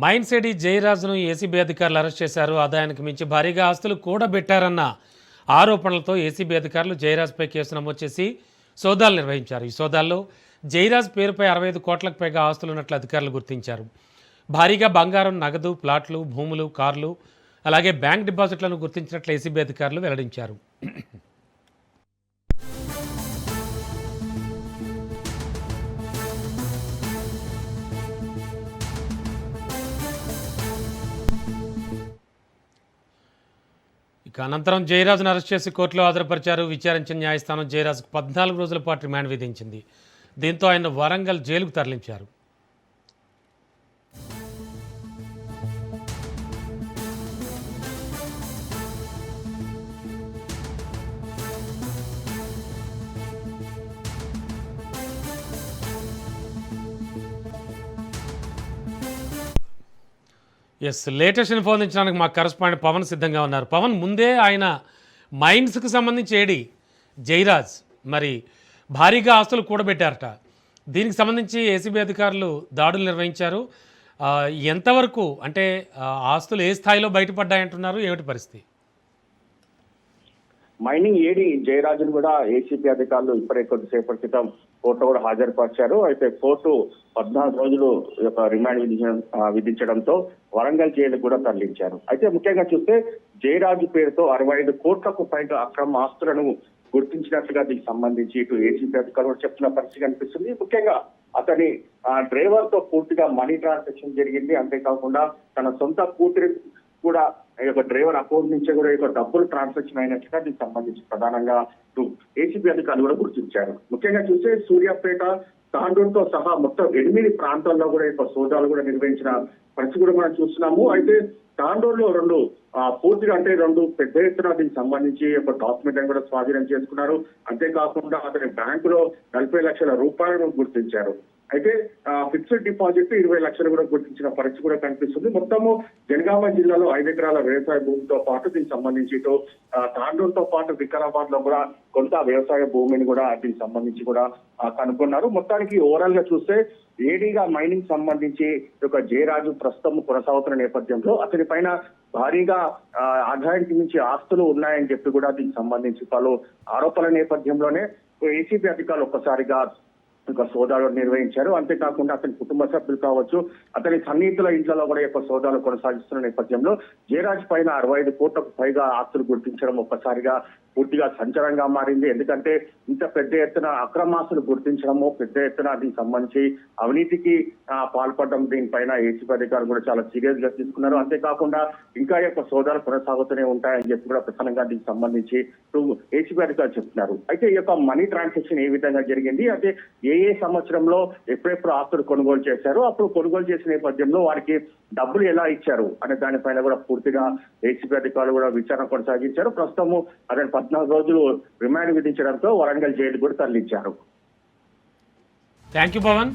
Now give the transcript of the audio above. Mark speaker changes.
Speaker 1: Mine city జయరాజ్ను ACB అధికారులు arrest చేశారు. ఆదాయానికి మించి భారీగా ఆస్తులు కూడబెట్టారన్న ఆరోపణలతో ఏసీబీ అధికారులు జయరాజ్పై కేసు నమోదు చేసి సోదాలు నిర్వహించారు. ఈ సోదాల్లో జయరాజ్ పేరుపై 65 కోట్లకు పైగా ఆస్తులున్నట్లు అధికారులు గుర్తించారు. భారీగా బంగారం, నగదు, ప్లాట్లు, భూములు, కార్లు, అలాగే బ్యాంక్ డిపాజిట్లను గుర్తించినట్లు ఏసీబీ అధికారులు వెల్లడించారు. ఇక అనంతరం జయరాజ్ను అరెస్ట్ చేసి కోర్టులో హాజరుపరిచారు. విచారించిన న్యాయస్థానం జయరాజ్కు 14 రోజుల పాటు రిమాండ్ విధించింది. దీంతో ఆయన వరంగల్ జైలుకు తరలించారు. లేటెస్ట్ ఇన్ఫో అందించడానికి మా కరస్పాండెంట్ పవన్ సిద్ధంగా ఉన్నారు. పవన్, ముందే ఆయన మైన్స్కి సంబంధించి జయరాజ్ మరి భారీగా ఆస్తులు కూడబెట్టారట. దీనికి సంబంధించి ఏసీబీ అధికారులు దాడులు నిర్వహించారు. ఎంతవరకు అంటే ఆస్తులు ఏ స్థాయిలో బయటపడ్డాయంటున్నారు, ఏమిటి పరిస్థితి?
Speaker 2: మైనింగ్ ఏడి జయరాజును కూడా ఏసీబీ అధికారులు ఇప్పుడే కొద్దిసేపటి క్రితం కోర్టులో కూడా హాజరుపరిచారు. అయితే కోర్టు 14 రోజులు రిమాండ్ విధించడంతో వరంగల్ జైలుకు కూడా తరలించారు. అయితే ముఖ్యంగా చూస్తే జయరాజు పేరుతో 65 కోట్లకు పైగా అక్రమ ఆస్తులను గుర్తించినట్లుగా దీనికి సంబంధించి ఇటు ఏసీబీ అధికారులు చెప్తున్న పరిస్థితి కనిపిస్తుంది. ముఖ్యంగా అతని డ్రైవర్ తో పూర్తిగా మనీ ట్రాన్సాక్షన్ జరిగింది. అంతేకాకుండా తన సొంత కూతురి కూడా ఈ యొక్క డ్రైవర్ అకౌంట్ నుంచి కూడా ఈ డబ్బులు ట్రాన్సాక్షన్ అయినట్లుగా దీనికి సంబంధించి ప్రధానంగా ఏసీబీ అధికారులు కూడా గుర్తించారు. ముఖ్యంగా చూస్తే సూర్యాపేట, తాండూరుతో సహా మొత్తం 8 ప్రాంతాల్లో కూడా ఈ సోదాలు కూడా నిర్వహించిన పరిస్థితి కూడా మనం చూస్తున్నాము. అయితే తాండూరులో పూర్తిగా అంటే 2 పెద్ద ఎత్తున దీనికి సంబంధించి ఒక డాక్యుమెంట్ కూడా స్వాధీనం చేసుకున్నారు. అంతేకాకుండా అతని బ్యాంకులో 40 లక్షల రూపాయలను గుర్తించారు. అయితే ఫిక్స్డ్ డిపాజిట్ 20 లక్షలు కూడా గుర్తించిన పరిస్థితి కూడా కనిపిస్తుంది. మొత్తము జనగామ జిల్లాలో 5 ఎకరాల వ్యవసాయ భూమితో పాటు దీనికి సంబంధించి తాండూరుతో పాటు వికారాబాద్ లో కూడా కొంత వ్యవసాయ భూమిని కూడా దీనికి సంబంధించి కూడా కనుగొన్నారు. మొత్తానికి ఓవరాల్ గా చూస్తే ఏడీగా మైనింగ్ సంబంధించి జయరాజు ప్రస్తుతం కొనసాగుతున్న నేపథ్యంలో అతని పైన భారీగా ఆదాయానికి మించి ఆస్తులు ఉన్నాయని చెప్పి కూడా దీనికి సంబంధించి పలు ఆరోపణల నేపథ్యంలోనే ఏసీబీ అధికారులు ఒక్కసారిగా సోదాలు నిర్వహించారు. అంతేకాకుండా అతని కుటుంబ సభ్యులు కావచ్చు, అతని సన్నిహితుల ఇంట్లో కూడా సోదాలు కొనసాగిస్తున్న నేపథ్యంలో జయరాజ్ పైన 65 కోట్లకు పైగా ఆస్తులు గుర్తించడం ఒక్కసారిగా పూర్తిగా సంచలనంగా మారింది. ఎందుకంటే ఇంత పెద్ద ఎత్తున అక్రమాస్తులు గుర్తించడము, పెద్ద ఎత్తున దీనికి సంబంధించి అవినీతికి పాల్పడడం, దీనిపైన ఏసీబీ అధికారులు కూడా చాలా సీరియస్ గా తీసుకున్నారు. అంతేకాకుండా ఇంకా సోదాలు కొనసాగుతూనే ఉంటాయని చెప్పి కూడా ప్రధానంగా దీనికి సంబంధించి ఏసీబీ అధికారులు చెప్తున్నారు. అయితే ఈ మనీ ట్రాన్సాక్షన్ ఏ విధంగా జరిగింది, అంటే ఏ సంవత్సరంలో ఎప్పుడెప్పుడు ఆస్తులు కొనుగోలు చేశారు, అప్పుడు కొనుగోలు చేసిన నేపథ్యంలో వారికి డబ్బులు ఎలా ఇచ్చారు అనే దానిపైన కూడా పూర్తిగా ఏసీబీ అధికారులు కూడా విచారణ కొనసాగించారు. ప్రస్తుతము అతను 14 రోజులు రిమాండ్ విధించడంతో వరంగల్ జైలు కూడా తరలించారు.
Speaker 1: Thank you Pawan.